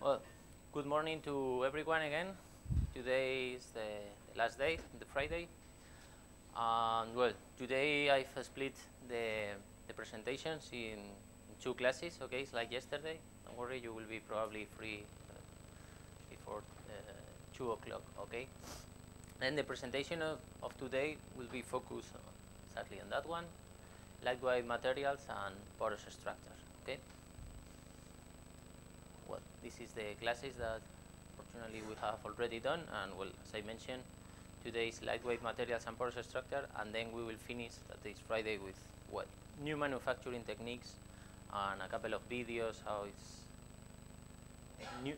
Well, good morning to everyone again. Today is the last day, the Friday. And well, today I've split the presentations in two classes, okay? It's like yesterday. Don't worry, you will be probably free before 2 o'clock, okay? And the presentation of today will be focused exactly on that one, lightweight materials and porous structures, okay? Well, this is the classes that fortunately we have already done, and well, as I mentioned, today is lightweight materials and porous structure, and then we will finish that is Friday with what new manufacturing techniques and a couple of videos, how it's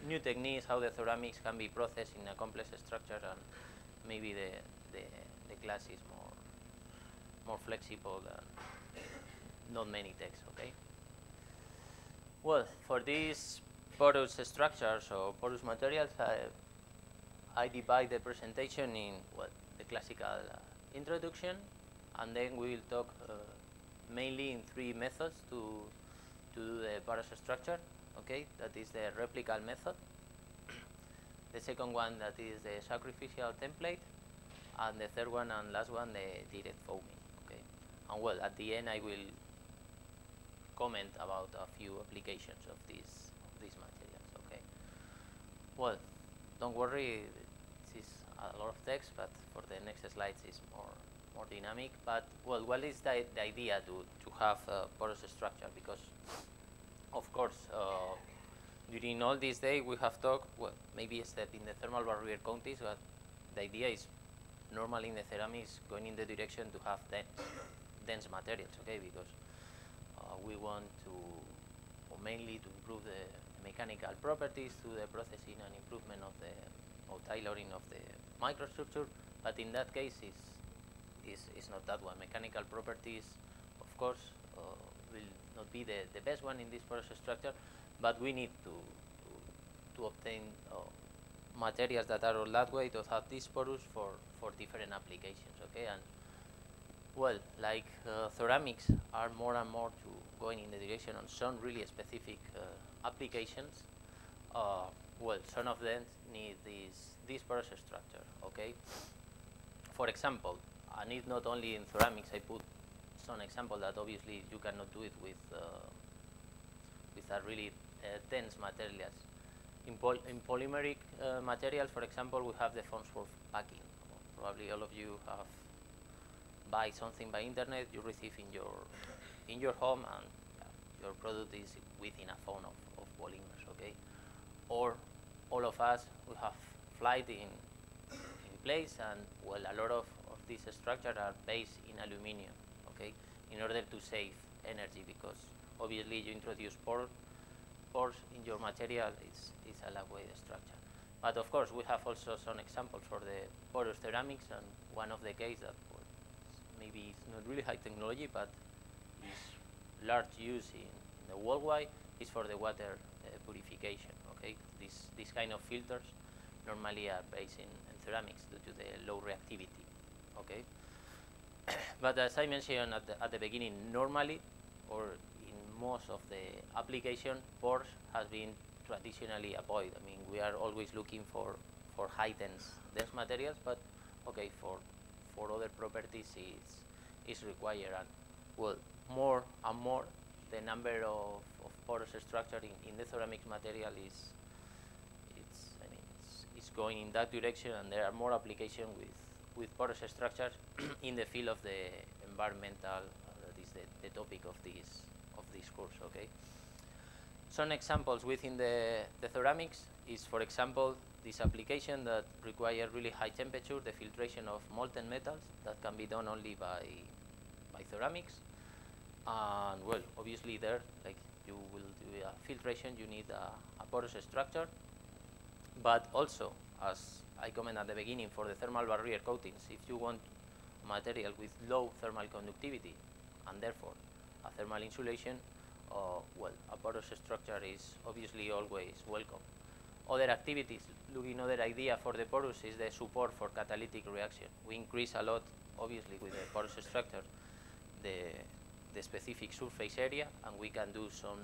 new techniques, how the ceramics can be processed in a complex structure, and maybe the class is more flexible than not many texts, okay? Well, for these porous structures or porous materials, I divide the presentation in the classical introduction, and then we will talk mainly in three methods to do the porous structure. Okay, that is the replical method. The second one, that is the sacrificial template, and the third one and last one, the direct foaming. Okay, and well, at the end I will comment about a few applications of these materials. Okay. Well, don't worry, this is a lot of text, but for the next slides it's more dynamic. But well, what is the idea to have a porous structure? Because of course, during all this day we have talked, well, maybe a step in the thermal barrier coatings, but the idea is normally in the ceramics going in the direction to have dense materials, okay? Because we want to, or mainly to improve the mechanical properties through the processing and improvement of the tailoring of the microstructure. But in that case, is not that one. Mechanical properties, of course, will not be the best one in this porous structure, but we need to obtain materials that are all that way to have this porous for different applications, okay? And well, like ceramics are more and more to going in the direction on some really specific applications. Well, some of them need this porous structure, okay? For example, and it's not only in ceramics, I put some example that obviously you cannot do it with a really dense materials. In polymeric materials, for example, we have the forms for packing. Probably all of you have buy something by internet, you receive in your home, and your product is within a phone of polymers, okay? Or all of us, we have flight in place, and well, a lot of these structures are based in aluminium, okay? In order to save energy, because obviously you introduce pores in your material, it's a lightweight structure. But of course, we have also some examples for the porous ceramics, and one of the cases that maybe it's not really high technology, but is large use in the worldwide, is for the water purification. Okay, these kind of filters normally are based in ceramics due to the low reactivity. Okay, but as I mentioned at the beginning, normally or in most of the application, pores has been traditionally avoided. I mean, we are always looking for high dense materials, but okay, for other properties is required, and well, more and more the number of porous structure in the ceramic material it's going in that direction, and there are more applications with porous structures in the field of the environmental. That is the topic of this course. Okay. Some examples within the ceramics is, for example, this application that require really high temperature, the filtration of molten metals, that can be done only by ceramics. And well, obviously there, like you will do a filtration, you need a porous structure. But also, as I commented at the beginning, for the thermal barrier coatings, if you want material with low thermal conductivity and therefore a thermal insulation, well, a porous structure is obviously always welcome. Other activities, looking other idea for the porous is the support for catalytic reaction. We increase a lot, obviously, with the porous structure, the specific surface area, and we can do some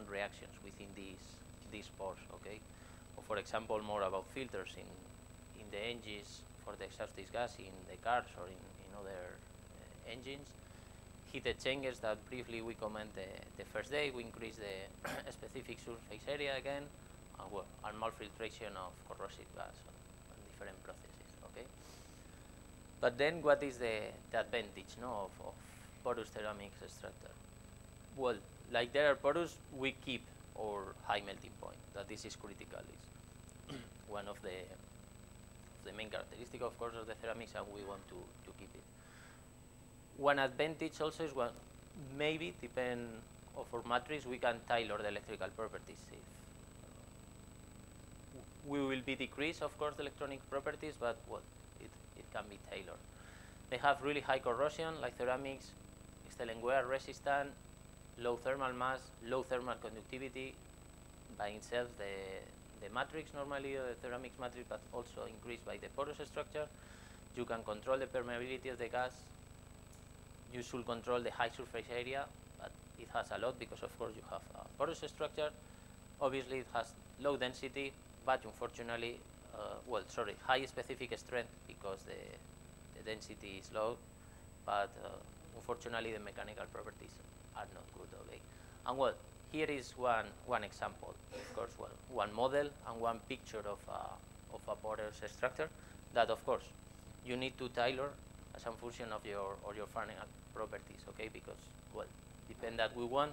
reactions within these pores. Okay, or for example, more about filters in the engines for the exhaust gas in the cars or in other engines. Heat exchangers that briefly we comment the first day. We increase the specific surface area again, and malfiltration of corrosive gas on different processes. Okay. But then, what is the advantage, no, of porous ceramics structure? Well, like there are porous, we keep our high melting point. That this is critical. Is one of the main characteristic, of course, of the ceramics, and we want to keep it. One advantage also is maybe depend of our matrix, we can tailor the electrical properties. If we will be decrease, of course, the electronic properties, but well, it can be tailored. They have really high corrosion, like ceramics, excellent wear resistant, low thermal mass, low thermal conductivity. By itself, the matrix normally, the ceramics matrix, but also increased by the porous structure. You can control the permeability of the gas. You should control the high surface area, but it has a lot because, of course, you have a porous structure. Obviously, it has low density, but unfortunately, high specific strength because the density is low, but unfortunately, the mechanical properties are not good. Okay, and well, here is one example. Of course, one model and one picture of a porous structure that, of course, you need to tailor as a function of your final properties, okay? Because, well, depend that we want,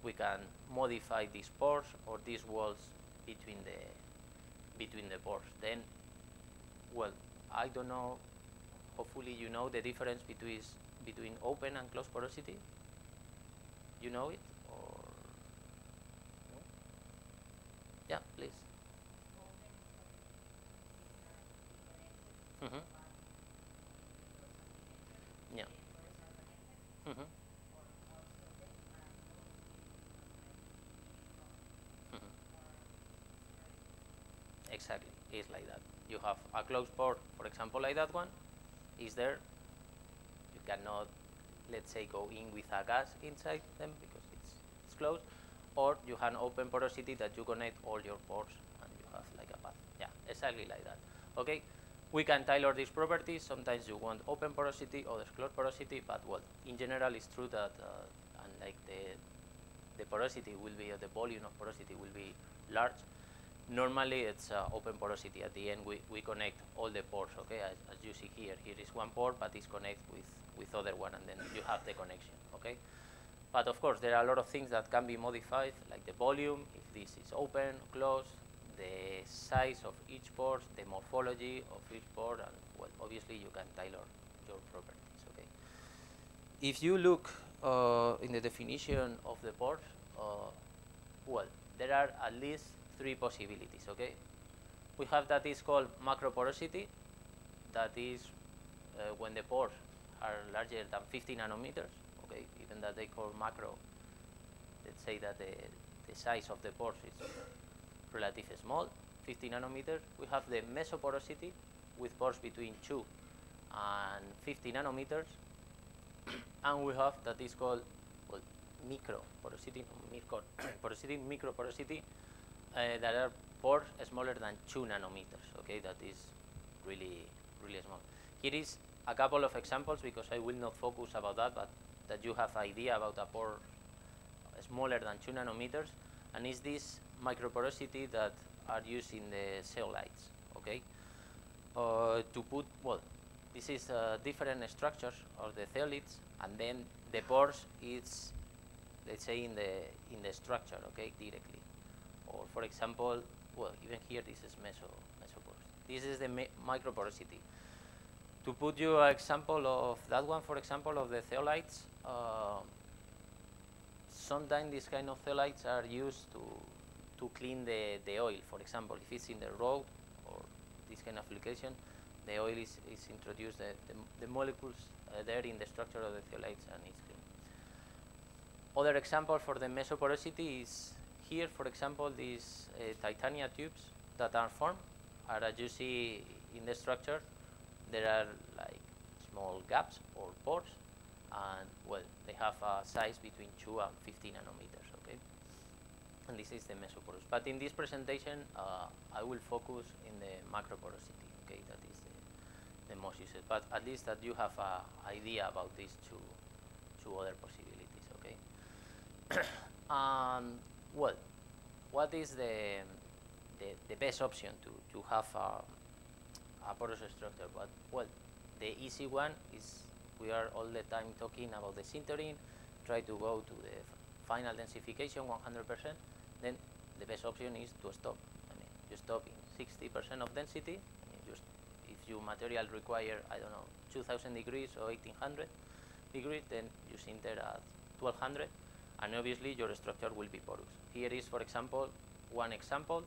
we can modify these pores or these walls between the pores. Then, well, I don't know. Hopefully, you know the difference between open and closed porosity. You know it, or no? Yeah, please. Mm-hmm. Yeah. Mm-hmm. Mm-hmm. Exactly, it's like that. You have a closed port, for example, like that one, is there. You cannot, let's say, go in with a gas inside them because it's closed, or you have an open porosity that you connect all your pores and you have like a path. Yeah, exactly like that. Okay. We can tailor these properties. Sometimes you want open porosity or closed porosity, but well, in general, it's true that unlike the porosity will be, the volume of porosity will be large. Normally, it's open porosity. At the end, we connect all the pores. Okay, as you see here, here is one pore, but it's connected with other one, and then you have the connection. Okay, but of course, there are a lot of things that can be modified, like the volume, if this is open, closed, the size of each pore, the morphology of each pore, and well, obviously you can tailor your properties. Okay. If you look in the definition of the pores, well, there are at least 3 possibilities. Okay. We have that is called macroporosity. That is when the pores are larger than 50 nanometers. Okay, even that they call macro. Let's say that the size of the pores is relatively small, 50 nanometers. We have the mesoporosity with pores between 2 and 50 nanometers. And we have that is called, well, microporosity, microporosity, that are pores smaller than 2 nanometers. Okay, that is really small. Here is a couple of examples because I will not focus about that, but that you have idea about a pore smaller than 2 nanometers, and is this microporosity that are used in the zeolites. Okay, to put, well, this is different structures of the zeolites, and then the pores is, let's say, in the structure. Okay, directly. Or for example, well, even here this is mesoporosity. This is the microporosity. To put you an example of that one, for example, of the zeolites, sometimes these kind of zeolites are used to clean the oil. For example, if it's in the road or this kind of application, the oil is introduced, the molecules there in the structure of the zeolites, and it's clean. Other example for the mesoporosity is here, for example, these titanium tubes that are formed, are as you see in the structure, there are like small gaps or pores, and well, they have a size between 2 and 50 nanometers. Okay, and this is the mesoporous. But in this presentation, I will focus in the macroporosity. Okay, that is the most used. But at least that you have an idea about these two other possibilities. Okay. Well, what is the best option to have a porous structure? But well, the easy one is we are all the time talking about the sintering. Try to go to the final densification 100%. Then the best option is to stop. I mean, you stop in 60% of density. I mean, just if your material require, I don't know, 2000 degrees or 1800 degrees, then you sinter at 1200, and obviously your structure will be porous. Here is, for example, one example,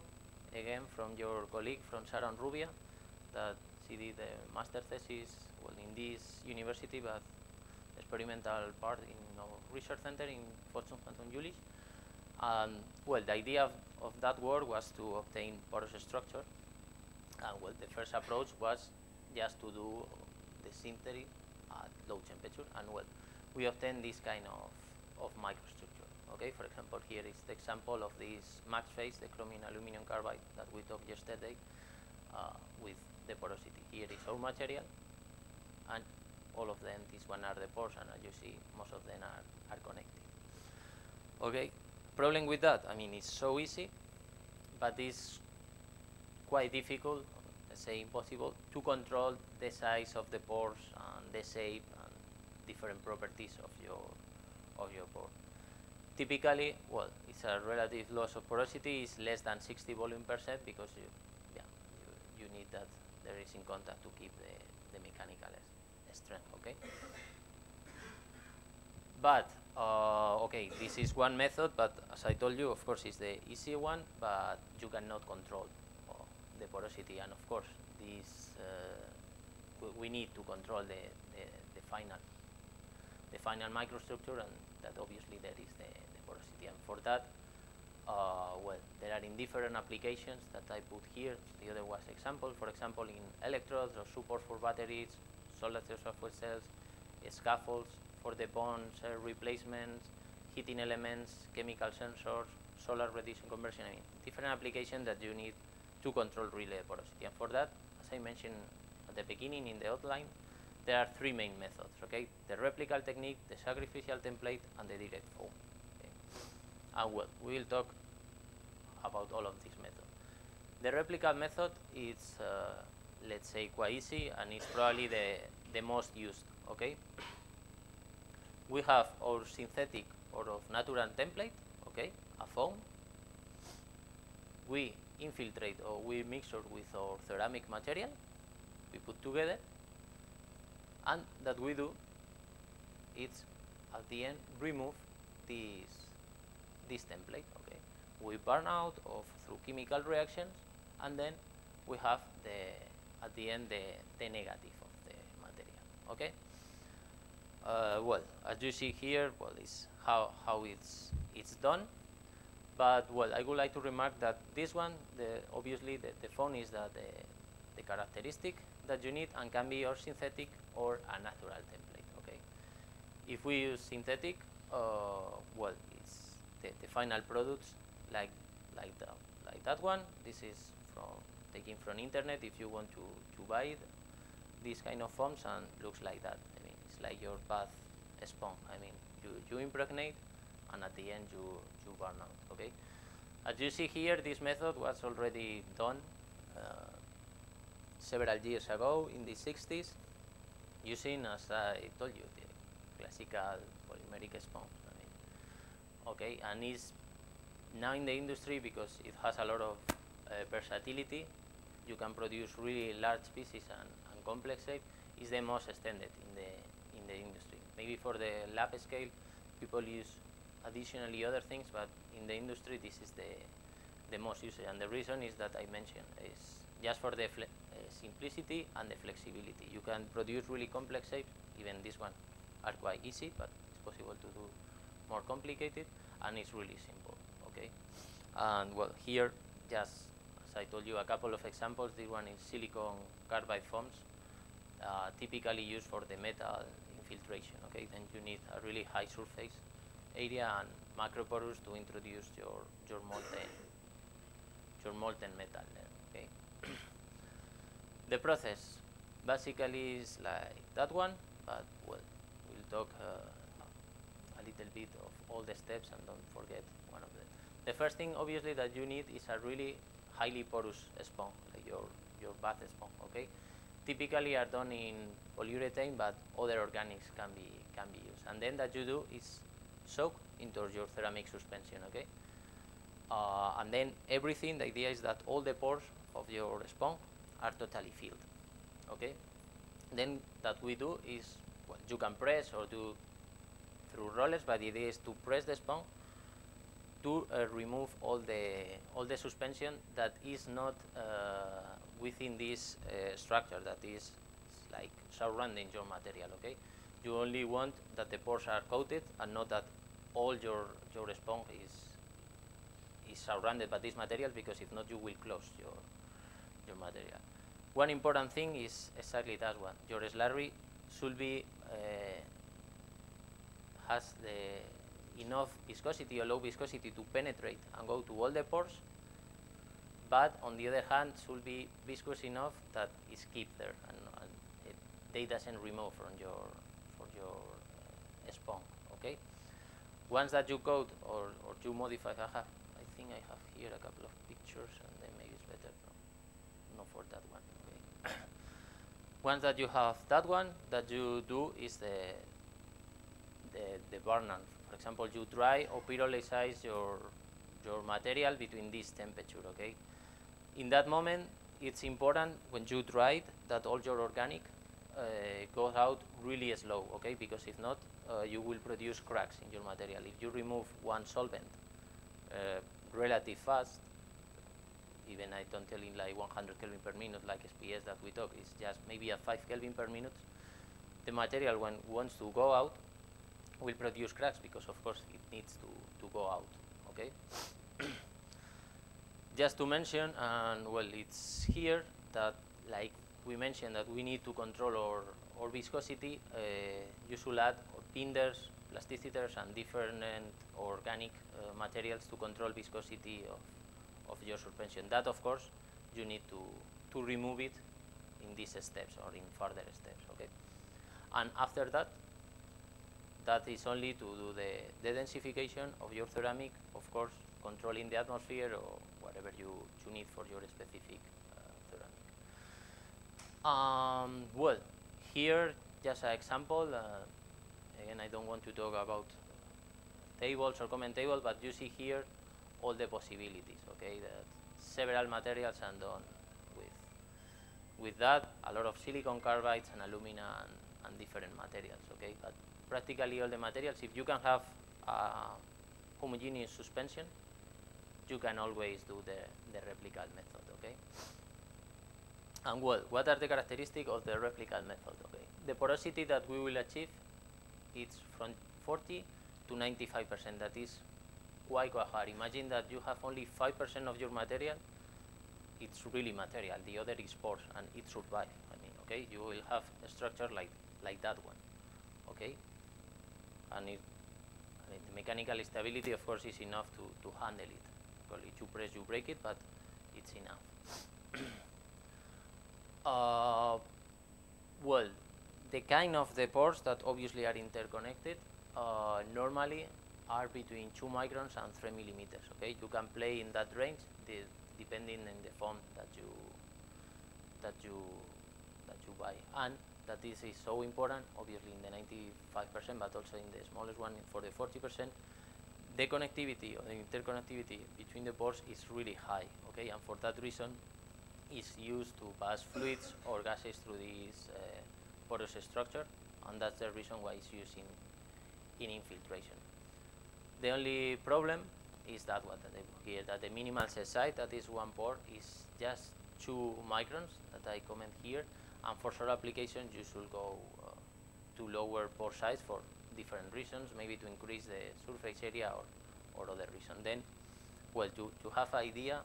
again from your colleague from Sharon Rubia, that she did the master thesis, well, in this university, but experimental part in research center in Fortune Canton Jülich. Well, the idea of that work was to obtain porous structure. And well, the first approach was just to do the sintering at low temperature. And well, we obtained this kind of microstructure. Okay, for example, here is the example of this max phase, the chromium aluminum carbide that we talked yesterday with the porosity. Here is our material, and all of them, this one are the pores, and as you see, most of them are connected. Okay, problem with that, I mean, it's so easy, but it's quite difficult, let's say impossible, to control the size of the pores and the shape and different properties of your pore. Typically, well, it's a relative loss of porosity is less than 60 volume %, because you need that there is in contact to keep the mechanical strength. Okay. But okay, this is one method, but as I told you, of course, it's the easy one, but you cannot control the porosity, and of course, this we need to control the final microstructure, and that obviously there is the porosity, and for that, well, there are in different applications that I put here. The other was example, for example, in electrodes or support for batteries, solid-state software cells, scaffolds for the bonds replacements, heating elements, chemical sensors, solar radiation conversion. I mean, different applications that you need to control really the porosity. And for that, as I mentioned at the beginning in the outline, there are three main methods. Okay, the replical technique, the sacrificial template, and the direct foam. Okay? And well, we will talk about all of these methods. The replical method is, let's say, quite easy, and it's probably the most used. Okay, we have our synthetic or of natural template. Okay, a foam. We infiltrate or we mixture with our ceramic material. We put together, and that we do, it's at the end remove this template. Okay, we burn out of through chemical reactions, and then we have at the end the negative of the material. Okay. Well, as you see here, well, is how it's done. But well, I would like to remark that this one, obviously the foam is the characteristic that you need, and can be or synthetic or a natural template. Okay. If we use synthetic, well, it's the final products like that one. This is taken from internet. If you want to buy these kind of foams, and looks like that. I mean, it's like your bath sponge. I mean, you impregnate, and at the end you burn out. Okay. As you see here, this method was already done several years ago in the 60s, using, as I told you, the classical polymeric sponge. I mean, okay, and it's now in the industry because it has a lot of versatility. You can produce really large pieces and complex shape. Is the most extended in the industry. Maybe for the lab scale, people use additionally other things, but in the industry, this is the most used. And the reason is that I mentioned is just for the simplicity and the flexibility. You can produce really complex shapes. Even this one are quite easy, but it's possible to do more complicated, and it's really simple. Okay, and well, here just as I told you, a couple of examples. This one is silicon carbide foams, typically used for the metal infiltration. Okay, then you need a really high surface area and macroporous to introduce your molten metal there. Okay. The process basically is like that one, but well, we'll talk a little bit of all the steps and don't forget one of them. The first thing obviously that you need is a really highly porous sponge, like your bath sponge. Okay. Typically are done in polyurethane, but other organics can be used. And then that you do is soak into your ceramic suspension. Okay. And then everything, the idea is that all the pores of your sponge are totally filled. Okay. Then that we do is, well, you can press or do through rollers, but the idea is to press the sponge to remove all the suspension that is not within this structure that is like surrounding your material. Okay, you only want that the pores are coated and not that all your sponge is surrounded by this material, because if not you will close your material. One important thing is exactly that one. Your slurry should be has the enough viscosity or low viscosity to penetrate and go to all the pores, but on the other hand should be viscous enough that it's keep there and they doesn't remove from your sponge. Okay. Once that you coat or you modify, I think I have here a couple of pictures, and then maybe it's better no for that one. Okay. Once that you have that one, that you do is the burn-on. For example, you dry or pyrolyze your material between this temperature. Okay. In that moment, it's important when you dry it that all your organic goes out really slow. Okay, because if not, you will produce cracks in your material. If you remove one solvent relatively fast, even I don't tell in like 100 Kelvin per minute like SPS that we talk, it's just maybe a 5 Kelvin per minute, the material when it wants to go out will produce cracks, because of course it needs to go out. Okay. Just to mention, and well, it's here that, like we mentioned, that we need to control our viscosity. You should add binders, plasticitors, and different organic materials to control viscosity of your suspension. That, of course, you need to remove it in these steps or in further steps. Okay. And after that, that is only to do the densification of your ceramic, of course, controlling the atmosphere or whatever you need for your specific ceramic. Well, here just an example. Again, I don't want to talk about tables or comment table, but you see here all the possibilities. Okay, that several materials are done with that. A lot of silicon carbides and alumina and different materials. Okay, but practically all the materials. If you can have homogeneous suspension, you can always do the replicable method. Okay. And well, what are the characteristics of the replicable method? Okay, the porosity that we will achieve, it's from 40 to 95%. That is quite hard. Imagine that you have only 5% of your material. It's really material. The other is pores, and it survives. I mean, okay, you will have a structure like that one. Okay, and the mechanical stability, of course, is enough to handle it. Well, if you press, you break it, but it's enough. Well, the kind of the pores that obviously are interconnected normally are between 2 microns and 3 millimeters. Okay, you can play in that range depending on the foam that you buy, and that this is so important. Obviously, in the 95%, but also in the smallest one for the 40%, the connectivity or the interconnectivity between the pores is really high. Okay, and for that reason, is used to pass fluids or gases through this porous structure, and that's the reason why it's used in infiltration. The only problem is that what here, that the minimal size, that is one pore, is just 2 microns that I comment here, and for solar applications you should go to lower pore size for different reasons, maybe to increase the surface area or other reason. Then, well, to have idea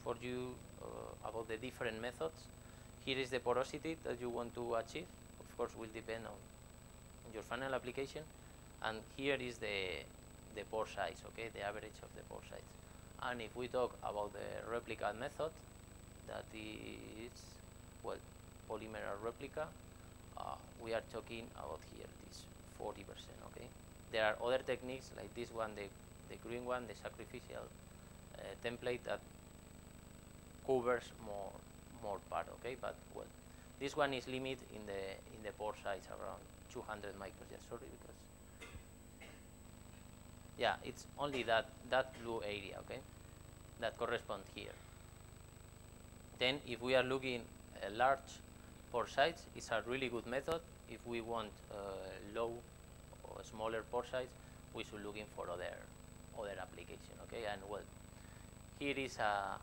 for you about the different methods, here is the porosity that you want to achieve. Of course, will depend on your final application, and here is the the pore size, okay, the average of the pore size. And if we talk about the replica method, that is, well, polymer replica, we are talking about here this 40%, okay. There are other techniques like this one, the green one, the sacrificial template, that covers more part, okay. But well, this one is limited in the pore size around 200 microns. Sorry, because yeah, it's only that blue area, okay, that corresponds here. Then, if we are looking a large pore size, it's a really good method. If we want low or smaller pore size, we should looking for other application, okay. And well, here is a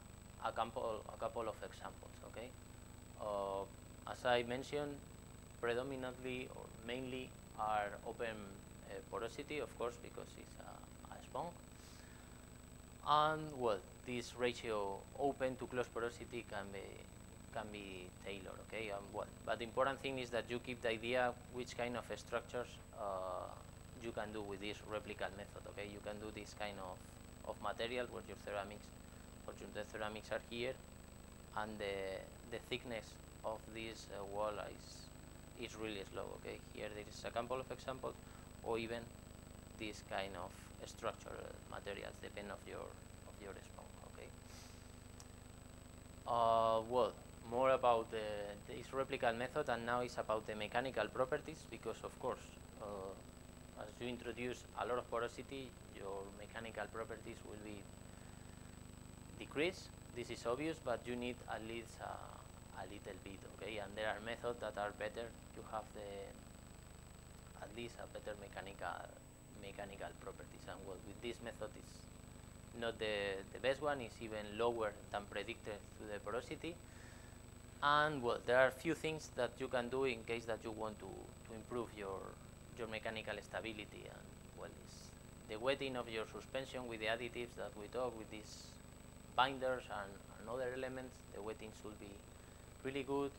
couple of examples, okay. As I mentioned, predominantly or mainly are open porosity, of course, because it's a sponge. And well, this ratio open to close porosity can be tailored, okay. Well, but the important thing is that you keep the idea which kind of structures you can do with this replica method, okay. You can do this kind of material where your ceramics, the ceramics are here, and the thickness of this wall is really slow, okay. Here there is a couple of examples, or even this kind of structural materials, depend of your sponge, okay. Well, more about this replica method, and now it's about the mechanical properties, because of course, as you introduce a lot of porosity, your mechanical properties will be decreased. This is obvious, but you need at least a little bit, okay. And there are methods that are better to have at least a better mechanical properties. And well, with this method, it's not the best one. It's even lower than predicted to the porosity. And well, there are a few things that you can do in case that you want to improve your mechanical stability. And well, it's the wetting of your suspension with the additives that we talk with these binders and other elements. The wetting should be really good.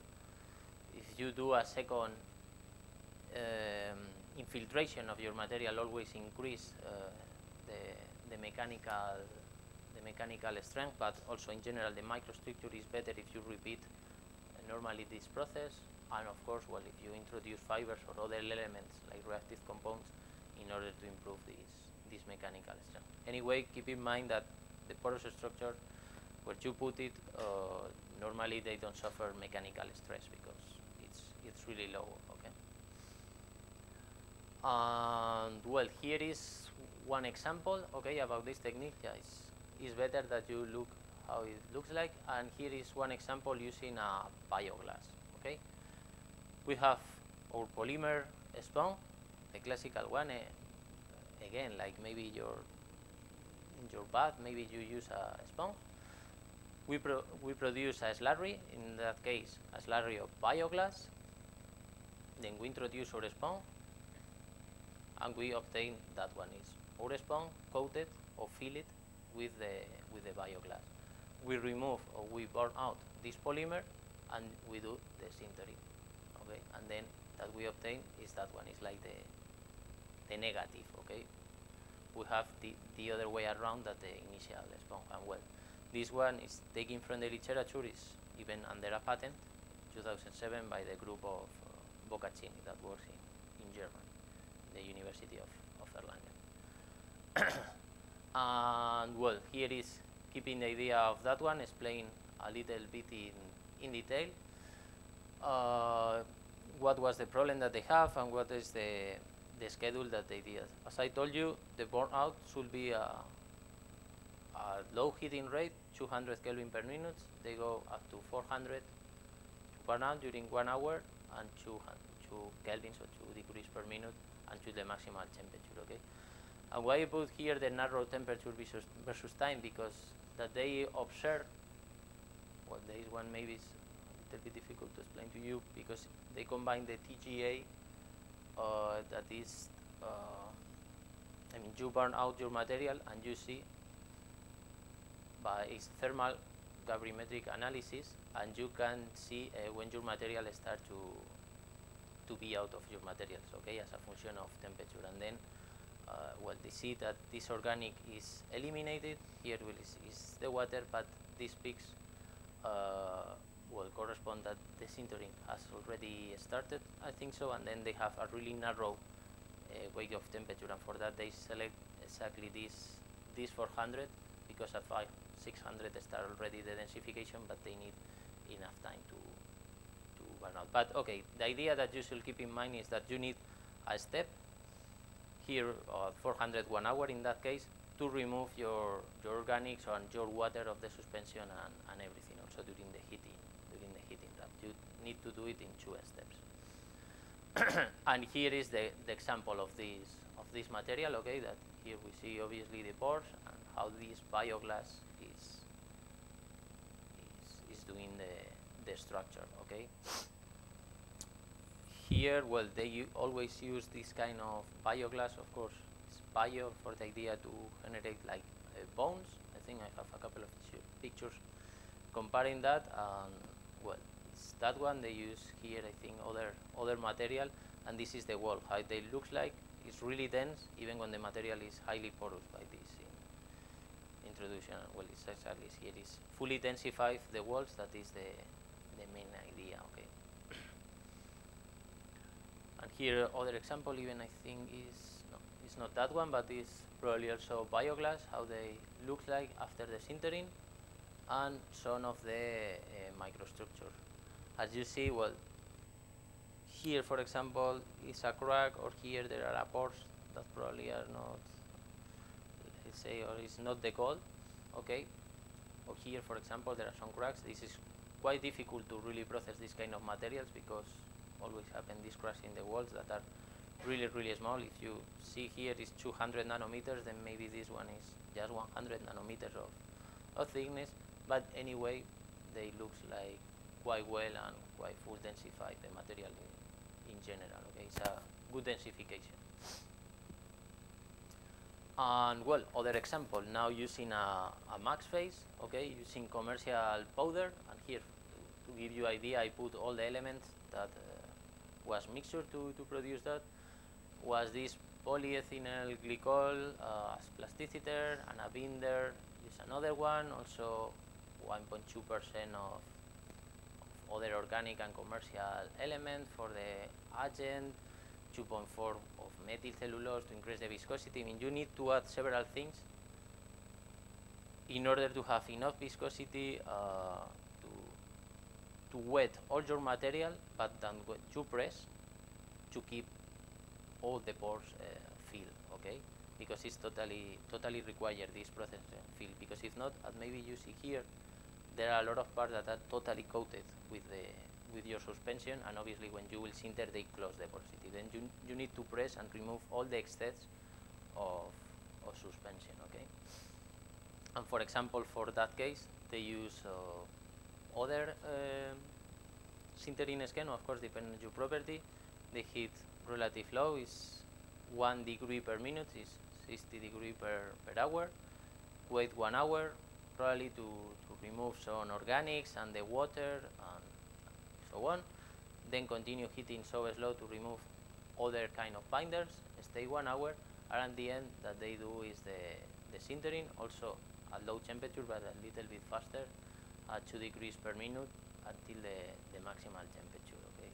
If you do a second infiltration of your material, always increase the mechanical strength, but also in general the microstructure is better if you repeat normally this process. And of course, well, if you introduce fibers or other elements like reactive compounds in order to improve this mechanical strength. Anyway, keep in mind that the porous structure, where you put it, normally they don't suffer mechanical stress because it's really low, okay. And well, here is one example, okay, about this technique. Yeah, it's better that you look how it looks like. And here is one example using a bioglass, okay. We have our polymer sponge, the classical one. Again, like maybe in your bath, maybe you use a sponge. We produce a slurry, in that case a slurry of bioglass. Then we introduce our sponge, and we obtain that one is our sponge coated or filled with the bioglass. We remove or we burn out this polymer, and we do the sintering, okay. And then that we obtain is that one is like the negative, okay. We have the other way around, that the initial sponge. And well, this one is taken from the literature, is even under a patent, 2007, by the group of Boccaccini that works in Germany, the University of Erlangen. And well, here is keeping the idea of that one, explain a little bit in detail what was the problem that they have and what is the schedule that they did. As I told you, the burnout should be a low heating rate, 200 Kelvin per minute. They go up to 400 to burn out during 1 hour, and 2 Kelvin, so 2 degrees per minute, until the maximal temperature, okay. And why I put here the narrow temperature versus time, because that they observe, well, there is one maybe is a little bit difficult to explain to you, because they combine the TGA, that is, I mean, you burn out your material and you see by its thermal gravimetric analysis, and you can see when your material starts to be out of your materials, okay, as a function of temperature. And then well, they see that this organic is eliminated. Here is the water, but these peaks will correspond that the sintering has already started, I think so, and then they have a really narrow wake of temperature, and for that they select exactly this 400, because at 600 start already the densification, but they need enough time to burn out. But okay, the idea that you should keep in mind is that you need a step here, 400 1 hour in that case, to remove your organics and your water of the suspension and everything, also during the heating run. You need to do it in 2 steps. And here is the example of this material, okay, that here we see obviously the pores and how this bioglass is doing the structure, okay. Here, well, they always use this kind of bioglass, of course. It's bio for the idea to generate like bones. I think I have a couple of pictures comparing that, and well, it's that one. They use here, I think, other material, and this is the wall. How they looks like. It's really dense, even when the material is highly porous, by this introduction. Well, it's exactly here. It's fully densified the walls. That is the main idea, okay. And here, other example, even I think it's not that one, but it's probably also bioglass, how they look like after the sintering, and some of the microstructure. As you see, well, here, for example, is a crack, or here there are pores that probably are not, let's say, or is not the gold, okay. Or here, for example, there are some cracks. This is quite difficult to really process this kind of materials, because always happen these cracks in the walls that are really, really small. If you see here is 200 nanometers, then maybe this one is just 100 nanometers of thickness. But anyway, they looks like quite well and quite full densified, the material in general, okay. It's a good densification. And well, other example, now using a max phase, okay, using commercial powder, and here to give you idea, I put all the elements that was mixture to produce that. Was this polyethynyl glycol as plasticiter, and a binder is another one, also 1.2% of other organic and commercial element for the agent, 2.4 of methyl cellulose to increase the viscosity. I mean, you need to add several things in order to have enough viscosity to wet all your material, but then when you press, to keep all the pores filled, okay? Because it's totally required, this process filled. Because if not, as maybe you see here, there are a lot of parts that are totally coated with your suspension, and obviously when you will sinter, they close the porosity. Then you need to press and remove all the excess of suspension, okay? And for example, for that case, they use other sintering scheme, of course, depending on your property. The heat relative low is 1 degree per minute, is 60 degrees per hour. Wait 1 hour, probably to remove some organics and the water and so on. Then continue heating so slow to remove other kind of binders. Stay 1 hour, and at the end, that they do is the sintering, also at low temperature, but a little bit faster, at 2 degrees per minute until the maximal temperature, okay?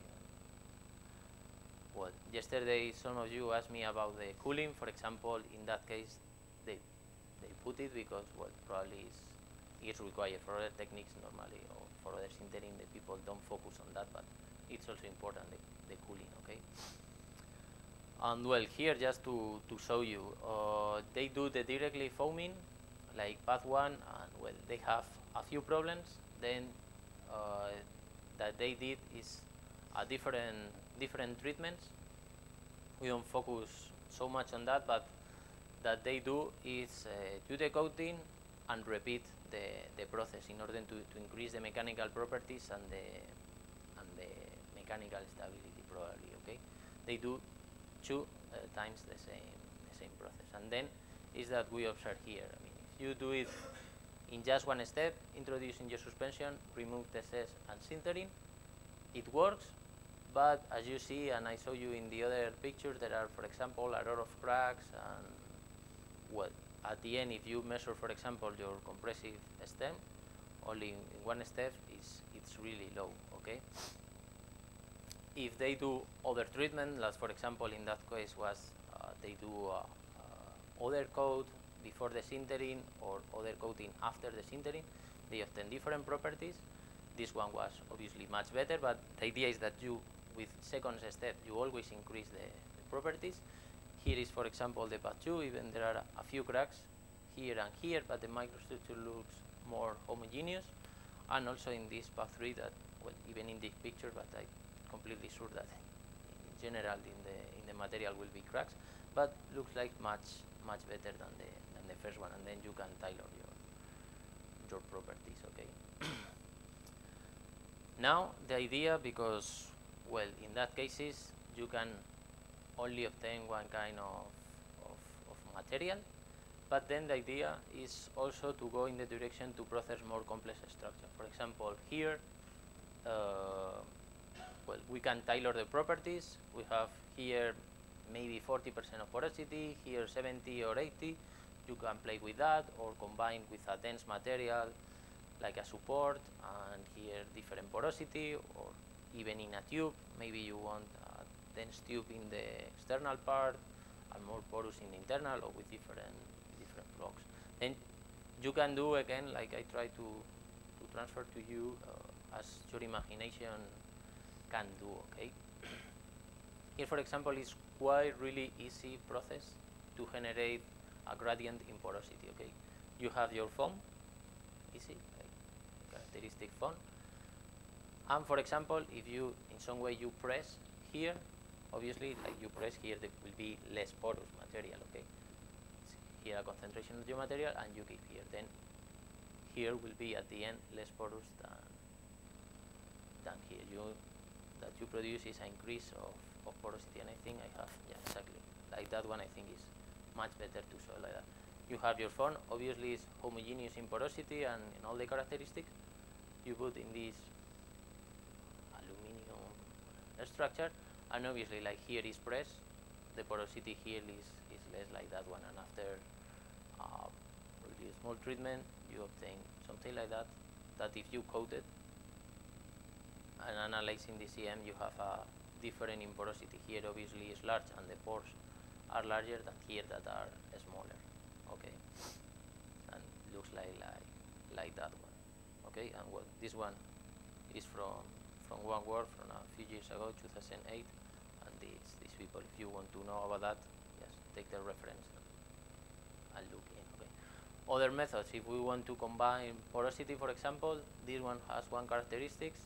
Well, yesterday some of you asked me about the cooling. For example, in that case, they put it because, well, probably it's required for other techniques normally, or for other sintering, the people don't focus on that, but it's also important, the cooling, okay? And well, here just to show you, they do the directly foaming, like path 1, and well, they have a few problems. Then that they did is a different treatments. We don't focus so much on that, but that they do is do the coating and repeat the process in order to increase the mechanical properties and the mechanical stability, probably, okay? They do 2 times the same process, and then is that we observe here. I mean, if you do it in just 1 step, introducing your suspension, remove the cess and sintering, it works, but as you see, and I show you in the other picture, there are, for example, a lot of cracks, and well, at the end, if you measure, for example, your compressive stem, only in one step, it's really low, okay? If they do other treatment, like for example, in that case was they do other coat before the sintering or other coating after the sintering, they obtain different properties. This one was obviously much better, but the idea is that you, with second step, you always increase the properties. Here is, for example, the path 2, even there are a few cracks here and here, but the microstructure looks more homogeneous. And also in this path 3 that, well, even in this picture, but I'm completely sure that in general in the material will be cracks, but looks like much better than the first one, and then you can tailor your properties, okay? Now the idea, because, well, in that cases you can only obtain one kind of material, but then the idea is also to go in the direction to process more complex structure. For example, here, well, we can tailor the properties. We have here maybe 40% of porosity, here 70 or 80. You can play with that, or combine with a dense material like a support, and here different porosity, or even in a tube. Maybe you want a dense tube in the external part and more porous in the internal, or with different blocks. Then you can do again, like I try to transfer to you as your imagination can do, okay? Here, for example, is quite really easy process to generate a gradient in porosity, okay? You have your foam, easy, like characteristic foam. And for example, if you, in some way you press here, obviously, like you press here, there will be less porous material, okay? Here a concentration of your material, and you keep here. Then here will be at the end less porous than here. That you produce is an increase of porosity, and I think I have, yeah, exactly like that one. I think is much better to show like that. You have your foam, obviously it's homogeneous in porosity and in all the characteristics. You put in this aluminum structure, and obviously, like here is pressed, the porosity here is less like that one, and after really small treatment, you obtain something like that. That if you coat it and analyzing the CM, you have a different in porosity. Here obviously is large, and the pores are larger than here that are smaller, okay? And looks like that one, okay? And well, this one is from one work from a few years ago, 2008, and these people, if you want to know about that, just take the reference and look in, okay? Other methods, if we want to combine porosity, for example, this one has one characteristics,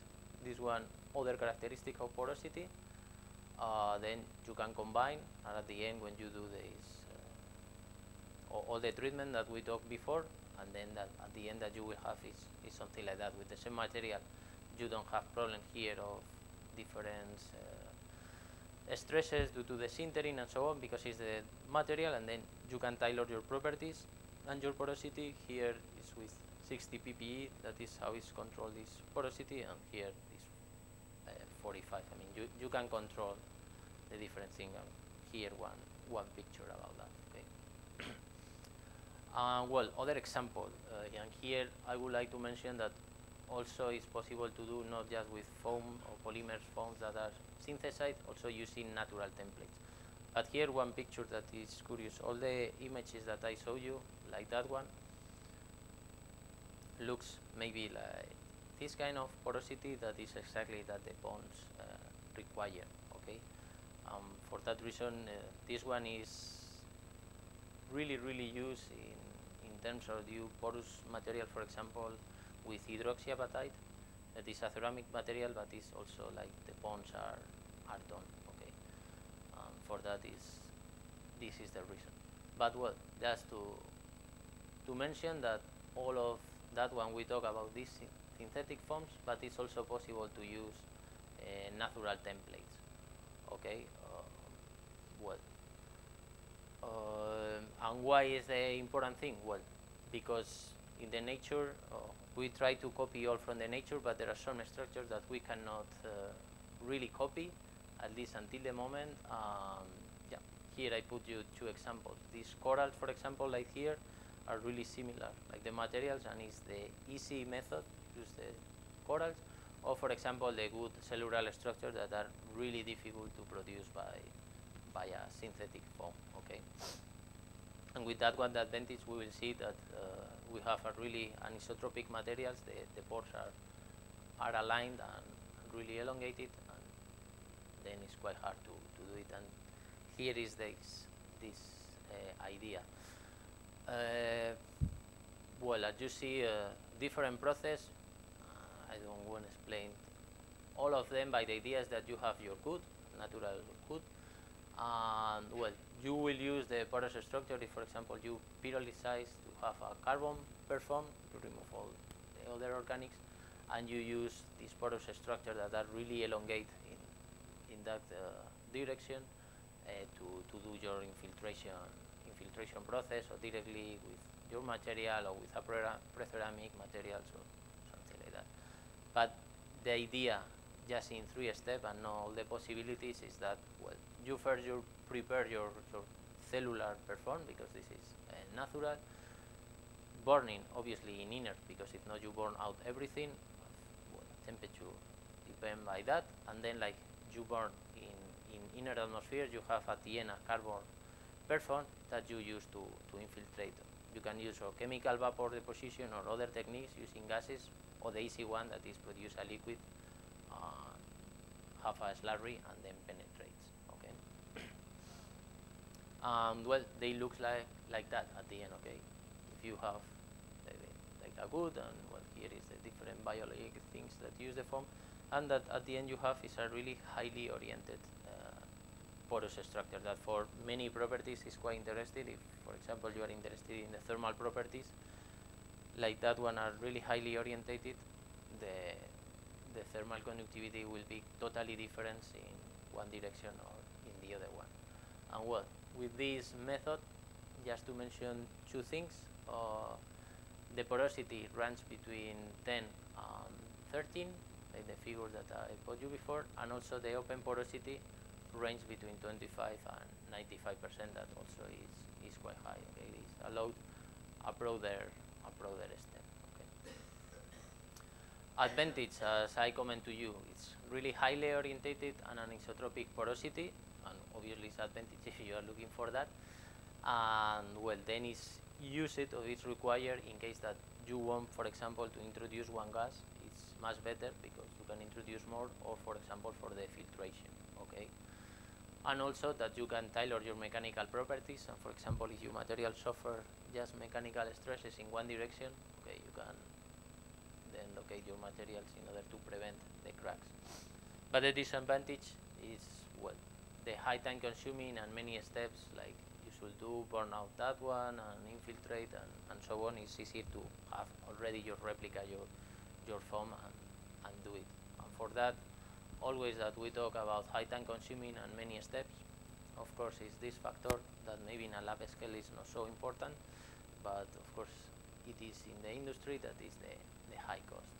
this one other characteristic of porosity, then you can combine, and at the end when you do this, all the treatment that we talked before, and then that at the end that you will have is something like that. With the same material, you don't have problem here of different stresses due to the sintering and so on, because it's the material, and then you can tailor your properties and your porosity. Here is with 60 ppE, that is how it's controlled this porosity, and here is 45. I mean, you can control the different thing. Here one picture about that, okay? Well, other example, and here I would like to mention that also it's possible to do not just with foam or polymer foams that are synthesized, also using natural templates. But here one picture that is curious. All the images that I show you, like that one, looks maybe like this kind of porosity that is exactly that the bonds require, okay? For that reason, this one is really used in terms of the porous material, for example, with hydroxyapatite. That is a ceramic material, but it's also like the bonds are done, okay? For that this is the reason. But well, just to mention that all of that one we talk about these synthetic foams, but it's also possible to use natural templates, okay? Well, and why is the important thing? Well, because in the nature we try to copy all from the nature, but there are some structures that we cannot really copy, at least until the moment. Yeah, here I put you 2 examples. These corals, for example, like here, are really similar, like the materials, and it's the easy method, use the corals, or for example, the good cellular structures that are really difficult to produce by a synthetic foam, okay? And with that one advantage, we will see that we have a really anisotropic materials. The pores are aligned and really elongated, and then it's quite hard to do it. And here is this idea. Well, as you see, different process. I don't want to explain all of them, but the idea is that you have your hood, natural hood, and well, you will use the porous structure if, for example, you pyrolyze to have a carbon perform to remove all the other organics, and you use this porous structure that are really elongate in that direction to do your infiltration process, or directly with your material, or with a pre-ceramic materials, or something like that. But the idea, just in 3 steps and all the possibilities, is that, well, you first prepare your cellular perform, because this is natural. Burning, obviously, in inert, because if not, you burn out everything. Well, temperature depend by that, and then like you burn in inert atmosphere, you have at the end a carbon perform that you use to infiltrate. You can use a chemical vapor deposition or other techniques using gases, or the easy one that is produce a liquid, have a slurry, and then penetrates. Okay. Well, they look like that at the end. Okay. If you have like a good, and well, here is the different biological things that use the foam, and that at the end you have is a really highly oriented porous structure that for many properties is quite interesting. If, for example, you are interested in the thermal properties, like that one are really highly orientated, the thermal conductivity will be totally different in one direction or in the other one. And well, with this method, just to mention 2 things, the porosity runs between 10 and 13, like the figure that I put you before, and also the open porosity range between 25 and 95%. That also is quite high. Okay, it's allowed a broader extent. Okay. Advantage, as I comment to you, it's really highly orientated and anisotropic porosity, and obviously it's advantage if you are looking for that. And well, then it's use it, or it's required in case that you want, for example, to introduce one gas. It's much better because you can introduce more, or for example, for the filtration. Okay. And also that you can tailor your mechanical properties, and for example, if your material suffer just mechanical stresses in one direction, okay, you can then locate your materials in order to prevent the cracks. But the disadvantage is, well, the high time consuming and many steps, like you should do, burn out that one and infiltrate and so on. It's easy to have already your replica, your foam, and do it. And for that, always that we talk about high time consuming and many steps, of course, is this factor that maybe in a lab scale is not so important, but of course it is in the industry that is the high cost.